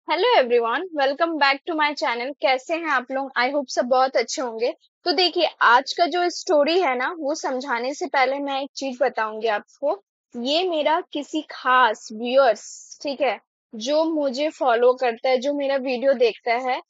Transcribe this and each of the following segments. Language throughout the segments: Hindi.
Hello everyone, welcome back to my channel. कैसे हैं आप लोग? आई होप सब बहुत अच्छे होंगे। तो देखिए, आज का जो स्टोरी है ना, वो समझाने से पहले मैं एक चीज बताऊंगी आपको। ये मेरा किसी खास व्यूअर्स, ठीक है, जो मुझे फॉलो करता है, जो मेरा वीडियो देखता है,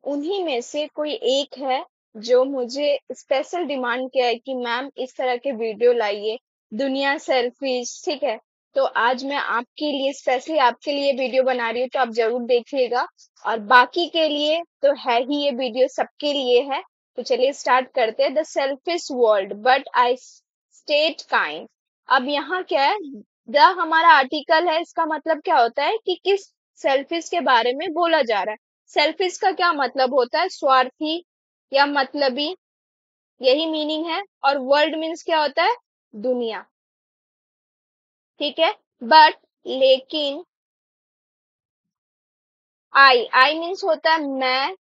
उन्हीं में से कोई एक है जो मुझे स्पेशल डिमांड किया है कि मैम इस तरह के वीडियो लाइए, दुनिया सेल्फिश, ठीक है। तो आज मैं आपके लिए, स्पेशली आपके लिए वीडियो बना रही हूँ, तो आप जरूर देखिएगा। और बाकी के लिए तो है ही, ये वीडियो सबके लिए है। तो चलिए स्टार्ट करते हैं। The selfish world but I state kind. अब यहाँ क्या है, द हमारा आर्टिकल है, इसका मतलब क्या होता है कि किस सेल्फिश के बारे में बोला जा रहा है। सेल्फिश का क्या मतलब होता है? स्वार्थी या मतलबी, यही मीनिंग है। और वर्ल्ड मीन्स क्या होता है? दुनिया, ठीक है। बट, लेकिन, आई मीन्स होता है मैं।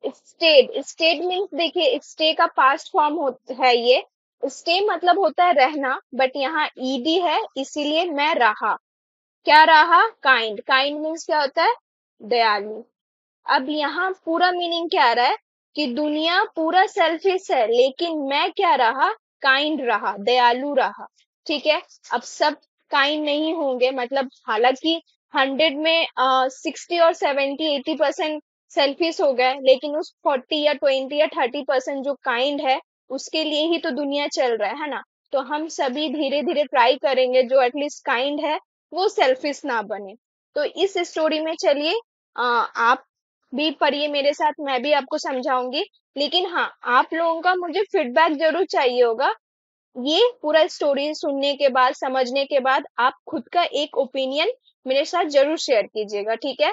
स्टेट मीन्स, देखिए, स्टे का पास्ट फॉर्म है ये। स्टे मतलब होता है रहना, बट यहाँ ईडी है, इसीलिए मैं रहा। क्या रहा? काइंड। काइंड मीन्स क्या होता है? दयालु। अब यहाँ पूरा मीनिंग क्या आ रहा है कि दुनिया पूरा सेल्फिश है, लेकिन मैं क्या रहा? काइंड रहा, दयालु रहा, ठीक है। अब सब काइंड नहीं होंगे, मतलब हालांकि 100 में 60 और 70-80% सेल्फिश हो गए, लेकिन उस 40 या 20 या 30% जो काइंड है, उसके लिए ही तो दुनिया चल रहा है ना। तो हम सभी धीरे धीरे ट्राई करेंगे जो एटलीस्ट काइंड है, वो सेल्फिश ना बने। तो इस स्टोरी में चलिए, आप भी पढ़िए मेरे साथ, मैं भी आपको समझाऊंगी। लेकिन हाँ, आप लोगों का मुझे फीडबैक जरूर चाहिए होगा। ये पूरा स्टोरी सुनने के बाद, समझने के बाद, आप खुद का एक ओपिनियन मेरे साथ जरूर शेयर कीजिएगा, ठीक है।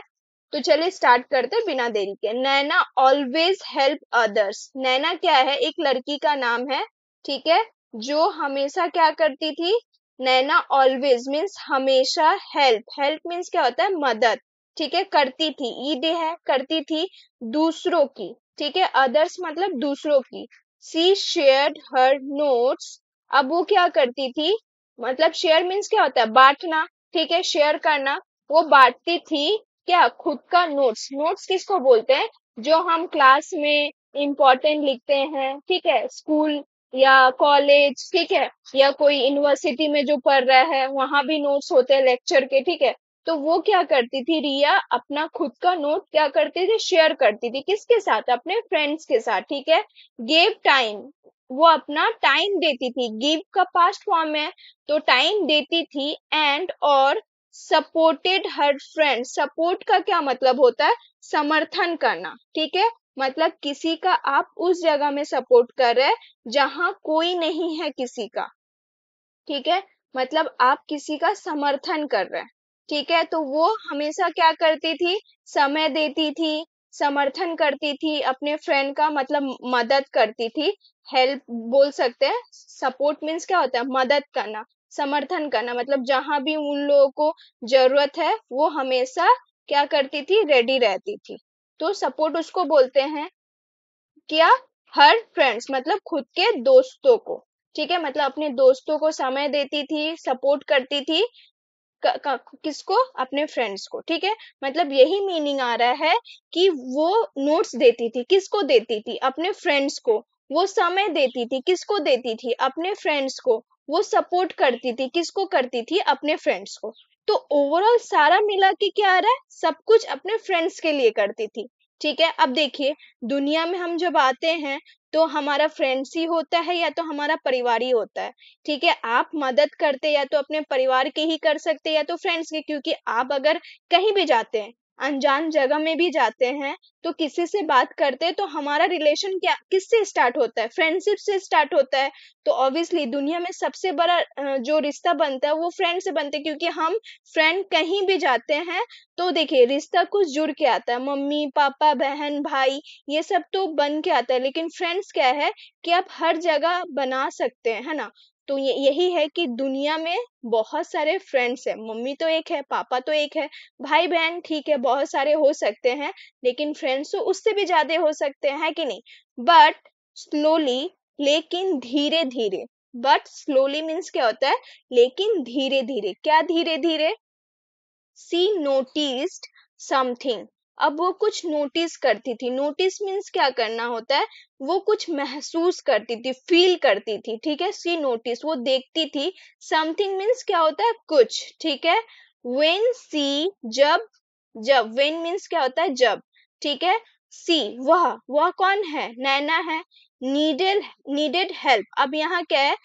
तो चलिए स्टार्ट करते हैं बिना देरी के। नैना ऑलवेज हेल्प अदर्स। नैना क्या है? एक लड़की का नाम है, ठीक है, जो हमेशा क्या करती थी? नैना ऑलवेज मीन्स हमेशा, हेल्प, हेल्प मीन्स क्या होता है? मदद, ठीक है, करती थी, ईड है, करती थी दूसरों की, ठीक है। अदर्स मतलब दूसरों की। सी शेयर्ड हर नोट्स। अब वो क्या करती थी? मतलब शेयर मीन्स क्या होता है? बांटना, ठीक है, शेयर करना। वो बांटती थी क्या? खुद का नोट्स। नोट्स किसको बोलते हैं? जो हम क्लास में इम्पोर्टेंट लिखते हैं, ठीक है, स्कूल या कॉलेज, ठीक है, या कोई यूनिवर्सिटी में जो पढ़ रहा है, वहां भी नोट्स होते हैं लेक्चर के, ठीक है। तो वो क्या करती थी रिया? अपना खुद का नोट क्या करती थी? शेयर करती थी। किसके साथ? अपने फ्रेंड्स के साथ, ठीक है। गेव टाइम, वो अपना टाइम देती थी। गिव का पास्ट फॉर्म है, तो टाइम देती थी। एंड और सपोर्टेड हर फ्रेंड। सपोर्ट का क्या मतलब होता है? समर्थन करना, ठीक है। मतलब किसी का आप उस जगह में सपोर्ट कर रहे हैं जहां कोई नहीं है किसी का, ठीक है। मतलब आप किसी का समर्थन कर रहे हैं, ठीक है। तो वो हमेशा क्या करती थी? समय देती थी, समर्थन करती थी अपने फ्रेंड का, मतलब मदद करती थी। हेल्प बोल सकते हैं। सपोर्ट मीन्स क्या होता है? मदद करना, समर्थन करना, मतलब जहां भी उन लोगों को जरूरत है, वो हमेशा क्या करती थी? रेडी रहती थी। तो सपोर्ट उसको बोलते हैं क्या? हर फ्रेंड्स मतलब खुद के दोस्तों को, ठीक है। मतलब अपने दोस्तों को समय देती थी, सपोर्ट करती थी। किसको? अपने फ्रेंड्स को, ठीक है। मतलब यही मीनिंग आ रहा है कि वो नोट्स देती थी। किसको देती थी? अपने फ्रेंड्स को। वो समय देती थी। किसको देती थी? अपने फ्रेंड्स को। वो सपोर्ट करती थी। किसको करती थी? अपने फ्रेंड्स को। तो ओवरऑल सारा मिला के क्या आ रहा है? सब कुछ अपने फ्रेंड्स के लिए करती थी, ठीक है। अब देखिए, दुनिया में हम जब आते हैं, तो हमारा फ्रेंड्स ही होता है या तो हमारा परिवार ही होता है, ठीक है। आप मदद करते या तो अपने परिवार के ही कर सकते या तो फ्रेंड्स के, क्योंकि आप अगर कहीं भी जाते हैं, अनजान जगह में भी जाते हैं, तो किसी से बात करते हैं, तो हमारा रिलेशन क्या किससे स्टार्ट होता है? फ्रेंडशिप से स्टार्ट होता है। तो ऑब्वियसली दुनिया में सबसे बड़ा जो रिश्ता बनता है, वो फ्रेंड से बनता है, क्योंकि हम फ्रेंड कहीं भी जाते हैं, तो देखिए रिश्ता कुछ जुड़ के आता है। मम्मी पापा, बहन भाई, ये सब तो बन के आता है। लेकिन फ्रेंड्स क्या है कि आप हर जगह बना सकते हैं, है ना। तो ये यही है कि दुनिया में बहुत सारे फ्रेंड्स है। मम्मी तो एक है, पापा तो एक है, भाई बहन ठीक है बहुत सारे हो सकते हैं, लेकिन फ्रेंड्स तो उससे भी ज्यादा हो सकते हैं, है कि नहीं। बट स्लोली, लेकिन धीरे धीरे। बट स्लोली मीन्स क्या होता है? लेकिन धीरे धीरे। क्या धीरे धीरे? सी नोटिस्ड समथिंग। अब वो कुछ नोटिस करती थी, नोटिस मीन्स क्या करना होता है, वो कुछ महसूस करती थी, फील करती थी, ठीक है, सी नोटिस, वो देखती थी। समथिंग मीन्स क्या होता है, कुछ, ठीक है। व्हेन सी, जब, जब, व्हेन मीन्स क्या होता है, जब, ठीक है। सी, वह कौन है, नैना है। नीडेड, नीडेड हेल्प, अब यहाँ क्या है,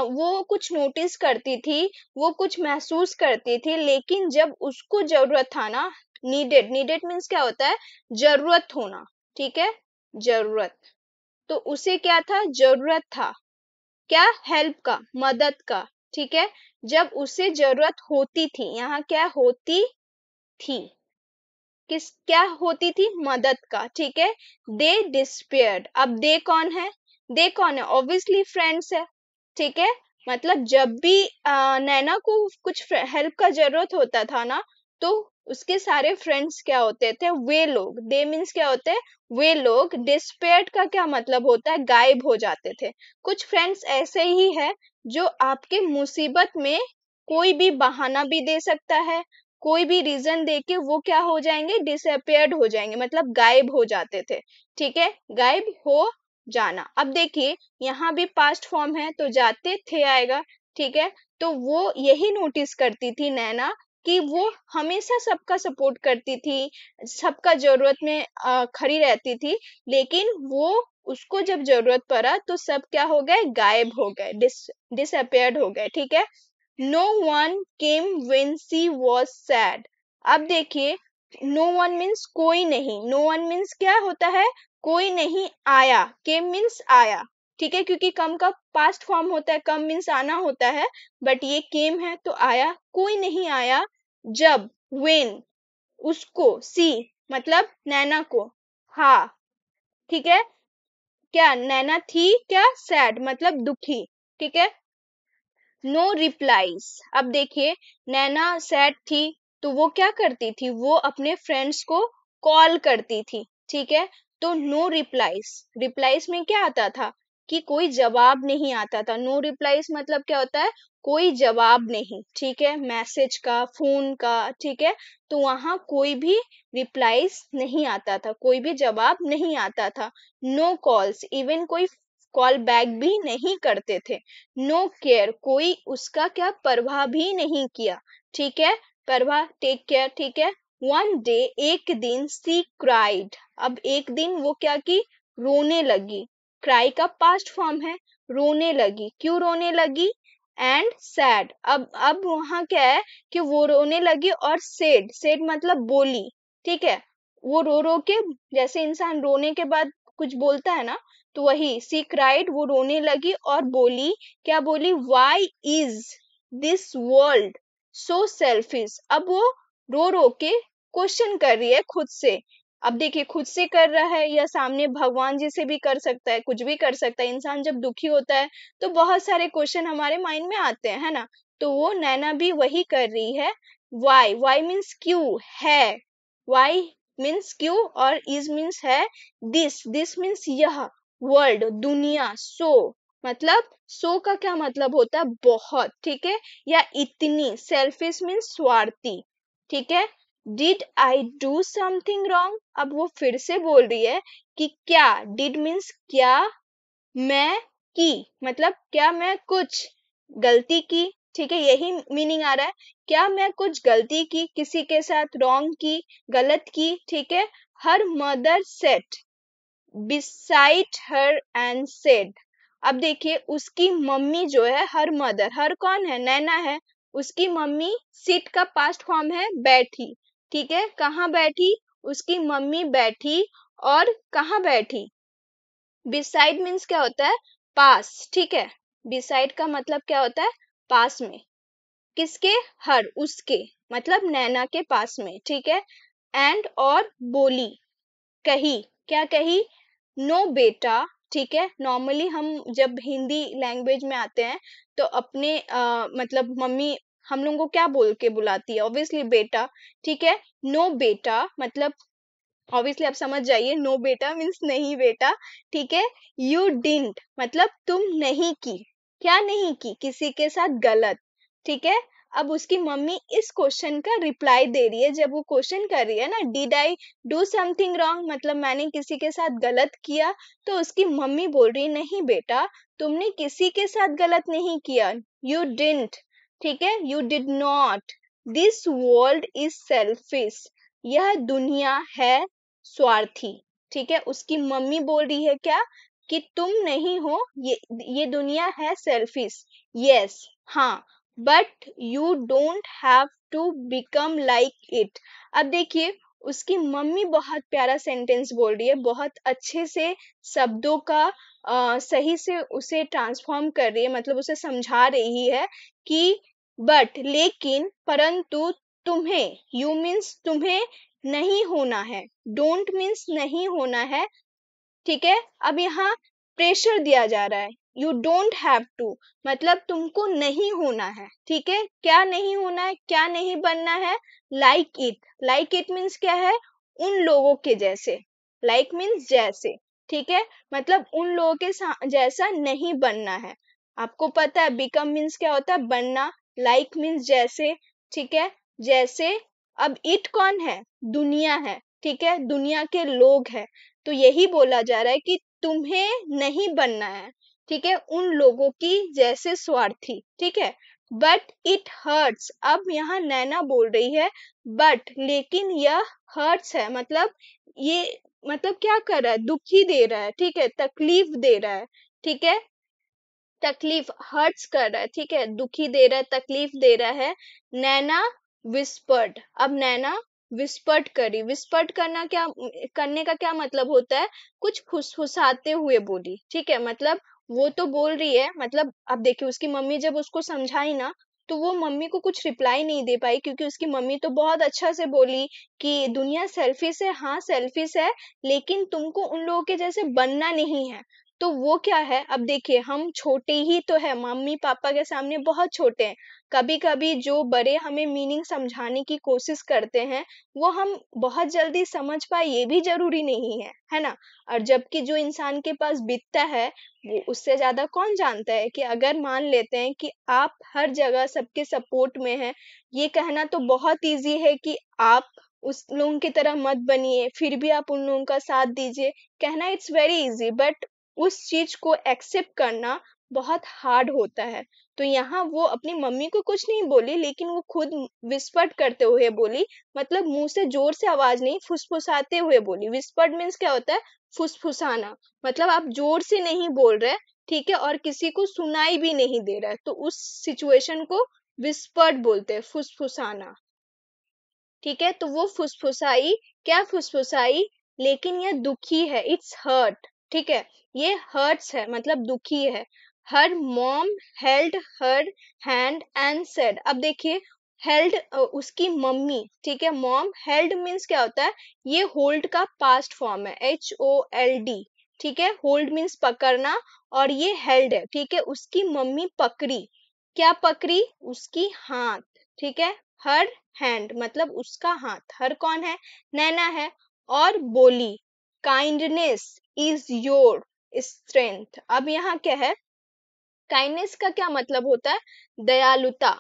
वो कुछ नोटिस करती थी, वो कुछ महसूस करती थी, लेकिन जब उसको जरूरत था ना, नीडेड, नीडेड मीन्स क्या होता है, जरूरत होना, ठीक है, जरूरत, तो उसे क्या था, जरूरत था, क्या, हेल्प का, मदद का, ठीक है। जब उसे जरूरत होती थी, यहाँ क्या होती थी, किस, क्या होती थी, मदद का, ठीक है। दे डिस्पेयर्ड, अब दे कौन है, दे कौन है, ऑब्वियसली फ्रेंड्स है, ठीक है। मतलब जब भी नैना को कुछ हेल्प का जरूरत होता था ना, तो उसके सारे फ्रेंड्स क्या होते थे, वे लोग, दे मीन्स क्या होते हैं, वे लोग। डिस्पेयर्ड का क्या मतलब होता है, गायब हो जाते थे। कुछ फ्रेंड्स ऐसे ही है जो आपके मुसीबत में कोई भी बहाना भी दे सकता है, कोई भी रीजन देके वो क्या हो जाएंगे, डिसअपियर्ड हो जाएंगे, मतलब गायब हो जाते थे, ठीक है, गायब हो जाना। अब देखिए यहाँ भी पास्ट फॉर्म है तो जाते थे आएगा, ठीक है। तो वो यही नोटिस करती थी नैना कि वो हमेशा सबका सपोर्ट करती थी, सबका जरूरत में खड़ी रहती थी, लेकिन वो, उसको जब जरूरत पड़ा तो सब क्या हो गए, गायब हो गए, डिसअपियर्ड हो गए, ठीक है। No one came when she was sad, अब देखिए नो वन मीन्स कोई नहीं, नो वन मीन्स क्या होता है, कोई नहीं आया, केम मीन्स आया, ठीक है, क्योंकि कम का पास्ट फॉर्म होता है, कम मीन्स आना होता है, बट ये केम है तो आया, कोई नहीं आया। जब, व्हेन, उसको, सी मतलब नैना को, हाँ, ठीक है, क्या नैना थी क्या, सैड मतलब दुखी, ठीक है। नो रिप्लाईज, अब देखिए नैना सैड थी तो वो क्या करती थी, वो अपने फ्रेंड्स को कॉल करती थी, ठीक है। तो नो रिप्लाईज, रिप्लाईज में क्या आता था कि कोई जवाब नहीं आता था, नो रिप्लाईज मतलब क्या होता है, कोई जवाब नहीं, ठीक है, मैसेज का, फोन का, ठीक है। तो वहां कोई भी रिप्लाईज नहीं आता था, कोई भी जवाब नहीं आता था। नो कॉल्स, इवन कोई कॉल बैक भी नहीं करते थे। नो केयर, कोई उसका क्या परवाह भी नहीं किया, ठीक है, परवाह, टेक केयर, ठीक है। वन डे, एक दिन, सी क्राइड, अब एक दिन वो क्या की, रोने लगी, क्राई का पास्ट फॉर्म है, रोने लगी, क्यों रोने लगी, एंड सैड, अब वहां क्या है कि वो रोने लगी और सेड, सेड मतलब बोली, ठीक है, वो रो रो के, जैसे इंसान रोने के बाद कुछ बोलता है ना, तो वही सी क्राइड, वो रोने लगी और बोली, क्या बोली, why is this world so selfish, अब वो रो रो के क्वेश्चन कर रही है खुद से। अब देखिए खुद से कर रहा है या सामने भगवान जी से भी कर सकता है, कुछ भी कर सकता है, इंसान जब दुखी होता है तो बहुत सारे क्वेश्चन हमारे माइंड में आते हैं, है ना। तो वो नैना भी वही कर रही है। वाई, वाई मीन्स क्यों है, वाई मीन्स क्यों, और इज मीन्स है, दिस मीन्स यह, वर्ल्ड दुनिया, सो मतलब, सो का क्या मतलब होता है, बहुत, ठीक है, या इतनी, सेल्फिश मीन्स स्वार्थी, ठीक है। Did I do something wrong, अब वो फिर से बोल रही है कि क्या, डिड मीन्स क्या, मैं की मतलब क्या मैं कुछ गलती की, ठीक है, यही मीनिंग आ रहा है, क्या मैं कुछ गलती की किसी के साथ, रॉन्ग की, गलत की, ठीक है। Her mother said beside her and said, अब देखिए उसकी मम्मी जो है, हर मदर, हर कौन है, नैना है, उसकी मम्मी, सिट का पास्ट फॉर्म है बैठी, ठीक है, कहाँ बैठी, उसकी मम्मी बैठी, और कहाँ बैठी, beside मीन्स क्या होता है, पास, ठीक है, beside का मतलब क्या होता है, पास में, किसके, हर, उसके, मतलब नैना के पास में, ठीक है। एंड और बोली, कही, क्या कही, नो बेटा, ठीक है, नॉर्मली हम जब हिंदी लैंग्वेज में आते हैं तो अपने मतलब मम्मी हम लोगों को क्या बोल के बुलाती है, ऑब्वियसली बेटा, ठीक है। नो बेटा मतलब ऑब्वियसली आप समझ जाइए, नो बेटा मीन्स नहीं बेटा, ठीक है। यू डिडंट मतलब तुम नहीं की, क्या नहीं की, किसी के साथ गलत, ठीक है। अब उसकी मम्मी इस क्वेश्चन का रिप्लाई दे रही है। जब वो क्वेश्चन कर रही है ना, did I do something wrong, मतलब मैंने किसी के साथ गलत किया, तो उसकी मम्मी बोल रही है नहीं बेटा, तुमने किसी के साथ गलत नहीं किया, यू डिडंट, ठीक है, you did not, this world is selfish, यह दुनिया है स्वार्थी, ठीक है। उसकी मम्मी बोल रही है क्या, कि तुम नहीं हो, ये दुनिया है सेल्फिश, यस, हाँ, but you don't have to become like it. अब देखिए उसकी मम्मी बहुत प्यारा सेंटेंस बोल रही है, बहुत अच्छे से शब्दों का सही से उसे ट्रांसफॉर्म कर रही है, मतलब उसे समझा रही है कि बट, लेकिन, परंतु तुम्हें, यू मीन्स तुम्हें नहीं होना है, डोंट मीन्स नहीं होना है, ठीक है। अब यहाँ प्रेशर दिया जा रहा है, यू डोंट हैव टू, मतलब तुमको नहीं होना है, ठीक है। क्या नहीं होना है, क्या नहीं बनना है, like it, like it means क्या है, उन लोगों के जैसे, लाइक मीन्स जैसे, ठीक है, मतलब उन लोगों के जैसा नहीं बनना है। आपको पता है बिकम मीन्स क्या होता है, बनना, लाइक मीन्स जैसे, ठीक है, जैसे। अब इट कौन है, दुनिया है, ठीक है, दुनिया के लोग है, तो यही बोला जा रहा है कि तुम्हें नहीं बनना है, ठीक है, उन लोगों की जैसे स्वार्थी, ठीक है। बट इट हर्ट्स, अब यहाँ नैना बोल रही है बट, लेकिन यह हर्ट्स है, मतलब ये, मतलब क्या कर रहा है, दुखी दे रहा है, ठीक है, तकलीफ दे रहा है, ठीक है, तकलीफ, हर्ट्स कर रहा है, ठीक है, दुखी दे रहा है, तकलीफ दे रहा है। नैना विस्पर्ड, अब नैना विस्पर्ड करी, विस्पर्ड करना क्या, करने का क्या मतलब होता है, कुछ फुसफुसाते हुए बोली, ठीक है, मतलब वो तो बोल रही है, मतलब अब देखिए उसकी मम्मी जब उसको समझाई ना, तो वो मम्मी को कुछ रिप्लाई नहीं दे पाई, क्योंकि उसकी मम्मी तो बहुत अच्छा से बोली कि दुनिया सेल्फिश है, हाँ सेल्फिश है, लेकिन तुमको उन लोगों के जैसे बनना नहीं है। तो वो क्या है, अब देखिए हम छोटे ही तो है, मम्मी पापा के सामने बहुत छोटे हैं, कभी कभी जो बड़े हमें मीनिंग समझाने की कोशिश करते हैं वो हम बहुत जल्दी समझ पाए ये भी जरूरी नहीं है ना। और जबकि जो इंसान के पास बीतता है वो उससे ज्यादा कौन जानता है, कि अगर मान लेते हैं कि आप हर जगह सबके सपोर्ट में हैं, ये कहना तो बहुत इजी है कि आप उस लोगों की तरह मत बनिए, फिर भी आप उन लोगों का साथ दीजिए, कहना इट्स वेरी इजी, बट उस चीज को एक्सेप्ट करना बहुत हार्ड होता है। तो यहाँ वो अपनी मम्मी को कुछ नहीं बोली, लेकिन वो खुद विस्पर्ड करते हुए बोली, मतलब मुंह से जोर से आवाज नहीं, फुसफुसाते हुए बोली। विस्पर्ड मीन्स क्या होता है, फुसफुसाना, मतलब आप जोर से नहीं बोल रहे, ठीक है, और किसी को सुनाई भी नहीं दे रहा है, तो उस सिचुएशन को विस्पर्ड बोलते हैं, फुसफुसाना, ठीक है। तो वो फुसफुसाई, क्या फुसफुसाई, लेकिन ये दुखी है, इट्स हर्ट, ठीक है, ये हर्ट्स है, मतलब दुखी है। Her mom held her hand and said, अब देखिए हेल्ड, उसकी मम्मी, ठीक है, मॉम, हेल्ड मीन्स क्या होता है, ये होल्ड का पास्ट फॉर्म है, HOLD, ठीक है, होल्ड मीन्स पकड़ना, और ये हेल्ड है, ठीक है, उसकी मम्मी पकड़ी, क्या पकड़ी, उसकी हाथ, ठीक है, हर हैंड मतलब उसका हाथ, हर कौन है, नैना है, और बोली काइंडनेस इज योर स्ट्रेंथ। अब यहाँ क्या है, काइंडनेस का क्या मतलब होता है, दयालुता,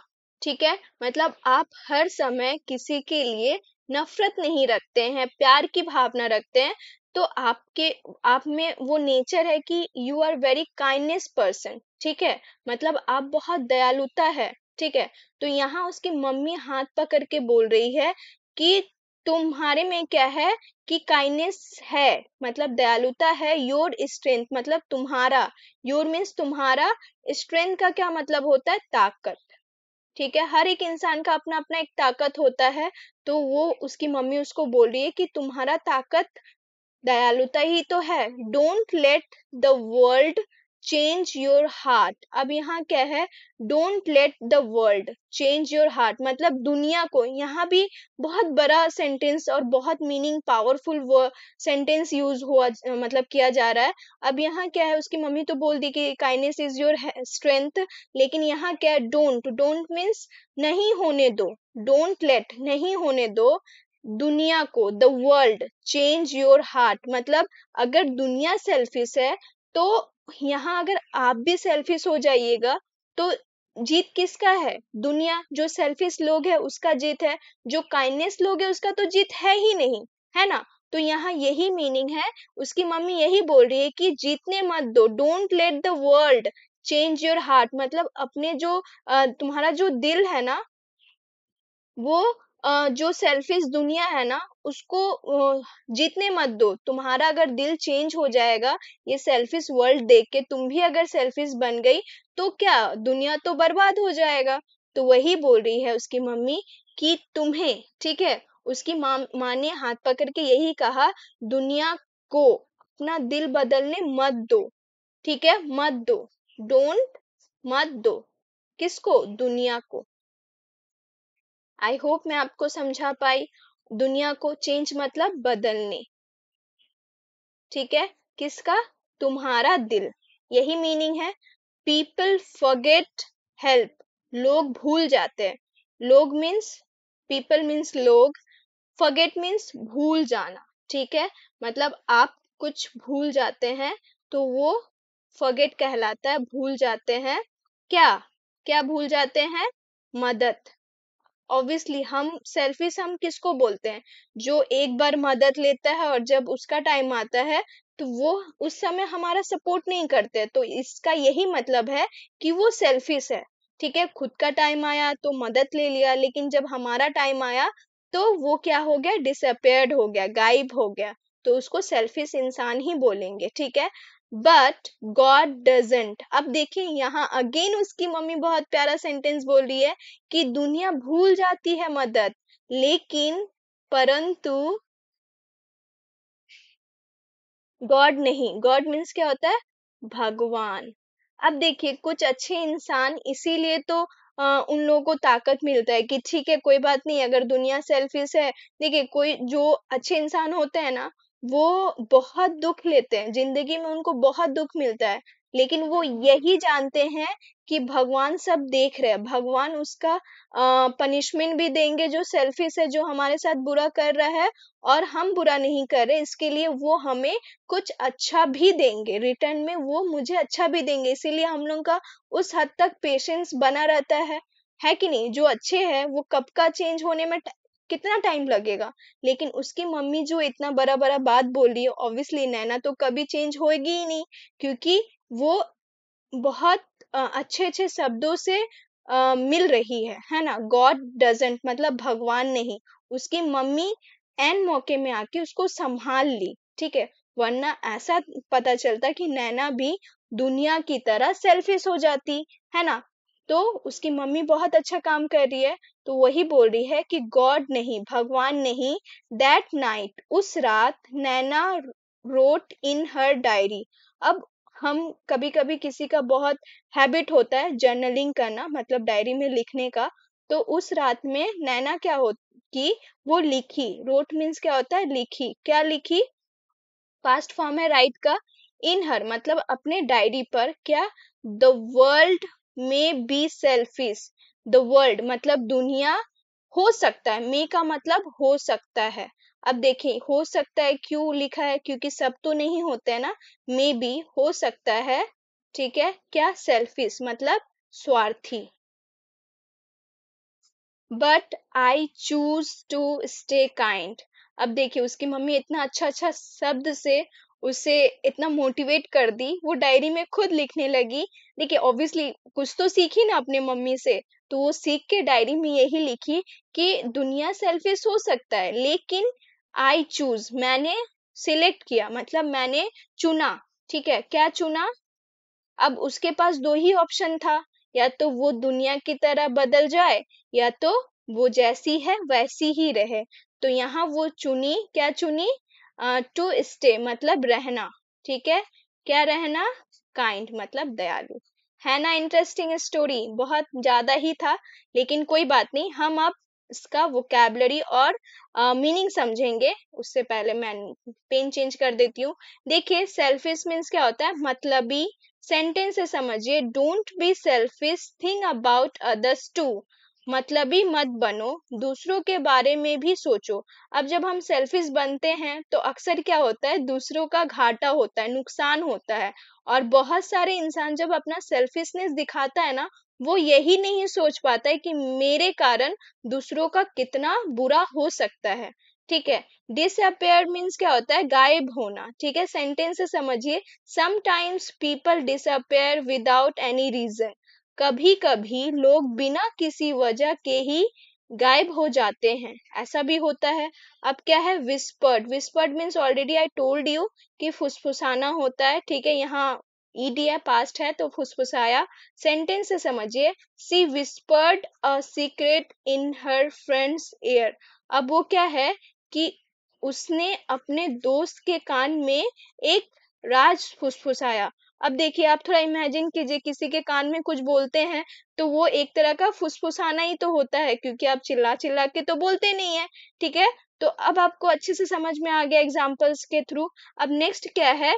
ठीक है, मतलब आप हर समय किसी के लिए नफरत नहीं रखते हैं, प्यार की भावना रखते हैं, तो आपके, आप में वो नेचर है कि you are very kindness person, ठीक है, मतलब आप बहुत दयालुता है, ठीक है। तो यहाँ उसकी मम्मी हाथ पकड़ के बोल रही है कि तुम्हारे में क्या है, कि काइंडनेस है, मतलब दयालुता है, योर स्ट्रेंथ मतलब तुम्हारा, योर मीन्स तुम्हारा, स्ट्रेंथ का क्या मतलब होता है, ताकत, ठीक है, हर एक इंसान का अपना अपना एक ताकत होता है, तो वो उसकी मम्मी उसको बोल रही है कि तुम्हारा ताकत दयालुता ही तो है। Don't let the world change your heart, अब यहाँ क्या है, don't let the world change your heart, मतलब दुनिया को, यहाँ भी बहुत बड़ा सेंटेंस और बहुत मीनिंग पावरफुल सेंटेंस यूज हुआ, मतलब किया जा रहा है। अब यहाँ क्या है, उसकी मम्मी तो बोल दी कि काइंडनेस इज योर स्ट्रेंथ, लेकिन यहाँ क्या है, डोंट, डोंट मीन्स नहीं होने दो, डोंट लेट नहीं होने दो दुनिया को, the world change your heart, मतलब अगर दुनिया सेल्फिश है, तो यहाँ अगर आप भी सेल्फिश हो जाइएगा, तो जीत किसका है? दुनिया, जो सेल्फिश लोग है उसका जीत है, जो काइंडनेस लोग है उसका तो जीत है ही नहीं, है ना? तो यहाँ यही मीनिंग है, उसकी मम्मी यही बोल रही है कि जीतने मत दो, don't let the world change your heart, मतलब अपने जो तुम्हारा जो दिल है ना, वो जो सेल्फिश दुनिया है ना उसको जीतने मत दो। तुम्हारा अगर दिल चेंज हो जाएगा ये सेल्फिश वर्ल्ड देख के, तुम भी अगर सेल्फिश बन गई तो क्या, दुनिया तो बर्बाद हो जाएगा। तो वही बोल रही है उसकी मम्मी कि तुम्हें, ठीक है, उसकी माँ ने हाथ पकड़ के यही कहा, दुनिया को अपना दिल बदलने मत दो, ठीक है, मत दो, डोंट, मत दो, किसको? दुनिया को। आई होप मैं आपको समझा पाई। दुनिया को चेंज मतलब बदलने, ठीक है, किसका? तुम्हारा दिल, यही मीनिंग है। पीपल फॉरगेट हेल्प, लोग भूल जाते हैं। लोग मीन्स, पीपल मीन्स लोग, फॉरगेट मीन्स भूल जाना, ठीक है, मतलब आप कुछ भूल जाते हैं तो वो फॉरगेट कहलाता है, भूल जाते हैं। क्या, क्या भूल जाते हैं? मदद। ऑब्वियसली हम सेल्फिश हम किसको बोलते हैं? जो एक बार मदद लेता है और जब उसका टाइम आता है तो वो उस समय हमारा सपोर्ट नहीं करते, तो इसका यही मतलब है कि वो सेल्फिश है, ठीक है। खुद का टाइम आया तो मदद ले लिया, लेकिन जब हमारा टाइम आया तो वो क्या हो गया? डिसअपेयर्ड हो गया, गायब हो गया, तो उसको सेल्फिश इंसान ही बोलेंगे, ठीक है। बट गॉड डजेंट, अब देखिए यहाँ अगेन उसकी मम्मी बहुत प्यारा सेंटेंस बोल रही है कि दुनिया भूल जाती है मदद, लेकिन परंतु गॉड नहीं। गॉड मीन्स क्या होता है? भगवान। अब देखिए कुछ अच्छे इंसान, इसीलिए तो उन लोगों को ताकत मिलता है कि ठीक है कोई बात नहीं, अगर दुनिया सेल्फिश है, देखिए कोई जो अच्छे इंसान होते हैं ना, वो बहुत दुख लेते हैं जिंदगी में, उनको बहुत दुख मिलता है, लेकिन वो यही जानते हैं कि भगवान सब देख रहे हैं, भगवान उसका पनिशमेंट भी देंगे जो सेल्फिश है, जो हमारे साथ बुरा कर रहा है, और हम बुरा नहीं कर रहे, इसके लिए वो हमें कुछ अच्छा भी देंगे, रिटर्न में वो मुझे अच्छा भी देंगे, इसीलिए हम लोग का उस हद तक पेशेंस बना रहता है कि नहीं? जो अच्छे हैं वो कब का चेंज होने में कितना टाइम लगेगा, लेकिन उसकी मम्मी जो इतना बड़ा बड़ा बात बोल रही है, ऑब्वियसली नैना तो कभी चेंज होएगी ही नहीं, क्योंकि वो बहुत अच्छे अच्छे शब्दों से मिल रही है ना। गॉड डजंट मतलब भगवान नहीं, उसकी मम्मी एन मौके में आके उसको संभाल ली, ठीक है, वरना ऐसा पता चलता कि नैना भी दुनिया की तरह सेल्फिश हो जाती, है ना। तो उसकी मम्मी बहुत अच्छा काम कर रही है, तो वही बोल रही है कि गॉड नहीं, भगवान नहीं, दैट नाइट, उस रात, नैना रोट इन हर डायरी। अब हम कभी कभी किसी का बहुत हैबिट होता है जर्नलिंग करना, मतलब डायरी में लिखने का, तो उस रात में नैना क्या हो कि वो लिखी, रोट मीन्स क्या होता है? लिखी, क्या लिखी? पास्ट फॉर्म है राइट का, इन हर मतलब अपने डायरी पर, क्या? द वर्ल्ड में बी सेल्फिश, द वर्ल्ड मतलब दुनिया, हो सकता है, मे का मतलब हो सकता है। अब देखिए हो सकता है क्यों लिखा है? क्योंकि सब तो नहीं होते हैं ना, मे बी हो सकता है, ठीक है, क्या? सेल्फिश मतलब स्वार्थी। But I choose to stay kind. अब देखिए उसकी मम्मी इतना अच्छा अच्छा शब्द से उसे इतना मोटिवेट कर दी, वो डायरी में खुद लिखने लगी। देखिए ऑब्वियसली कुछ तो सीखी ना अपने मम्मी से, तो वो सीख के डायरी में यही लिखी कि दुनिया सेल्फिश हो सकता है, लेकिन आई चूज, मैंने सिलेक्ट किया, मतलब मैंने चुना, ठीक है, क्या चुना? अब उसके पास दो ही ऑप्शन था, या तो वो दुनिया की तरह बदल जाए, या तो वो जैसी है वैसी ही रहे। तो यहाँ वो चुनी, क्या चुनी? टू स्टे मतलब रहना, ठीक है, क्या रहना? काइंड मतलब दयालु। है ना इंटरेस्टिंग स्टोरी? बहुत ज्यादा ही था, लेकिन कोई बात नहीं, हम अब इसका वोकैबलरी और मीनिंग समझेंगे। उससे पहले मैं पेन चेंज कर देती हूँ। देखिए सेल्फिश मीन्स क्या होता है? मतलबी। सेंटेंस से समझिए, don't be selfish, think about others too. मतलबी मत बनो, दूसरों के बारे में भी सोचो। अब जब हम सेल्फिश बनते हैं तो अक्सर क्या होता है, दूसरों का घाटा होता है, नुकसान होता है। और बहुत सारे इंसान जब अपना सेल्फिशनेस दिखाता है ना, वो यही नहीं सोच पाता है कि मेरे कारण दूसरों का कितना बुरा हो सकता है। ठीक है। डिसअपेयर मीन्स क्या होता है, गायब होना। ठीक है, सेंटेंस से समझिए। Sometimes people disappear without any reason. कभी कभी लोग बिना किसी वजह के ही गायब हो जाते हैं, ऐसा भी होता है। अब क्या है, whispered. Whispered means already I told you कि फुसफुसाना होता है। ठीक है, यहाँ ईडी है, पास्ट है, तो फुसफुसाया। सेंटेंस से समझिए। She whispered a secret in her friend's ear. अब वो क्या है कि उसने अपने दोस्त के कान में एक राज फुसफुसाया। अब देखिए, आप थोड़ा इमेजिन कीजिए, किसी के कान में कुछ बोलते हैं तो वो एक तरह का फुसफुसाना ही तो होता है, क्योंकि आप चिल्ला चिल्ला के तो बोलते नहीं है। ठीक है, तो अब आपको अच्छे से समझ में आ गया एग्जांपल्स के थ्रू। अब नेक्स्ट क्या है,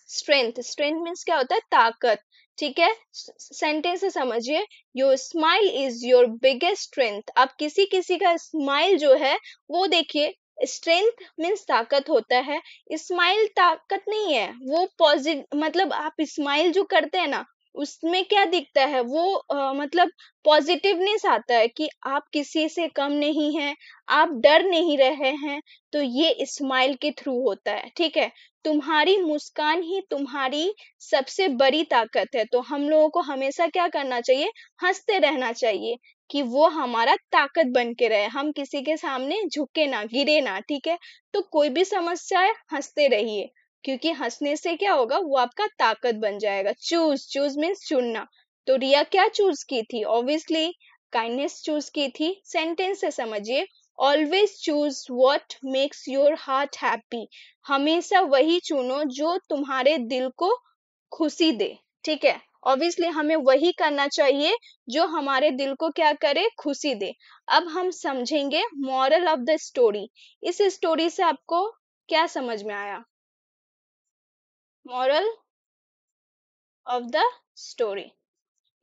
स्ट्रेंथ। स्ट्रेंथ मीन्स क्या होता है, ताकत। ठीक है, सेंटेंस से समझिए। Your smile is your biggest strength. अब किसी किसी का स्माइल जो है वो देखिए, स्ट्रेंथ मीन्स ताकत होता है। स्माइल ताकत नहीं है, वो पॉजिटिव, मतलब आप स्माइल जो करते हैं ना, उसमें क्या दिखता है, वो मतलब पॉजिटिवनेस आता है कि आप किसी से कम नहीं हैं, आप डर नहीं रहे हैं। तो ये स्माइल के थ्रू होता है। ठीक है, तुम्हारी मुस्कान ही तुम्हारी सबसे बड़ी ताकत है। तो हम लोगों को हमेशा क्या करना चाहिए, हंसते रहना चाहिए, कि वो हमारा ताकत बन के रहे, हम किसी के सामने झुके ना, गिरे ना। ठीक है, तो कोई भी समस्या है, हंसते रहिए, क्योंकि हंसने से क्या होगा, वो आपका ताकत बन जाएगा। चूज, चूज मीन्स चुनना। तो रिया क्या चूज की थी, ऑब्वियसली काइंडनेस चूज की थी। सेंटेंस से समझिए। Always choose what makes your heart happy. हमेशा वही चुनो जो तुम्हारे दिल को खुशी दे। ठीक है, ऑब्वियसली हमें वही करना चाहिए जो हमारे दिल को क्या करे, खुशी दे। अब हम समझेंगे मॉरल ऑफ द स्टोरी। इस स्टोरी से आपको क्या समझ में आया, मॉरल ऑफ द स्टोरी।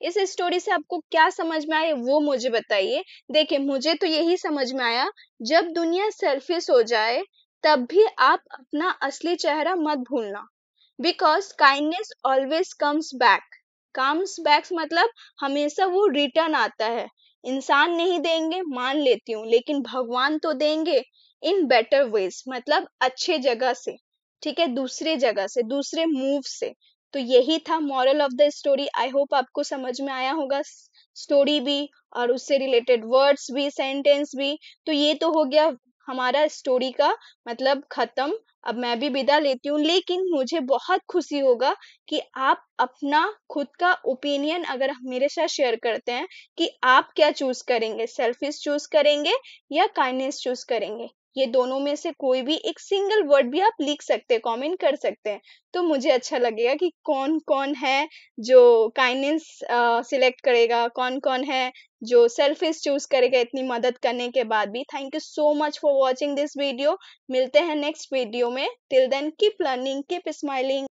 इस स्टोरी से आपको क्या समझ में आया, वो मुझे बताइए। देखिए, मुझे तो यही समझ में आया, जब दुनिया सेल्फिश हो जाए तब भी आप अपना असली चेहरा मत भूलना। Because kindness always comes back मतलब हमेशा वो रिटर्न आता है। इंसान नहीं देंगे मान लेती हूँ, लेकिन भगवान तो देंगे इन बेटर वेज, मतलब अच्छे जगह से। ठीक है, दूसरे जगह से, दूसरे मूव से। तो यही था moral of the story. I hope आपको समझ में आया होगा, स्टोरी भी और उससे रिलेटेड वर्ड्स भी, सेंटेंस भी। तो ये तो हो गया हमारा स्टोरी का मतलब खत्म। अब मैं भी विदा लेती हूँ, लेकिन मुझे बहुत खुशी होगा कि आप अपना खुद का ओपिनियन अगर मेरे साथ शेयर करते हैं कि आप क्या चूज करेंगे, सेल्फिश चूज करेंगे या काइंडनेस चूज करेंगे। ये दोनों में से कोई भी एक सिंगल वर्ड भी आप लिख सकते हैं, कमेंट कर सकते हैं। तो मुझे अच्छा लगेगा कि कौन कौन है जो काइंडनेस सिलेक्ट करेगा, कौन कौन है जो सेल्फिश चूज करेगा इतनी मदद करने के बाद भी। Thank you so much for watching this video. मिलते हैं नेक्स्ट वीडियो में। Till then keep learning, keep smiling.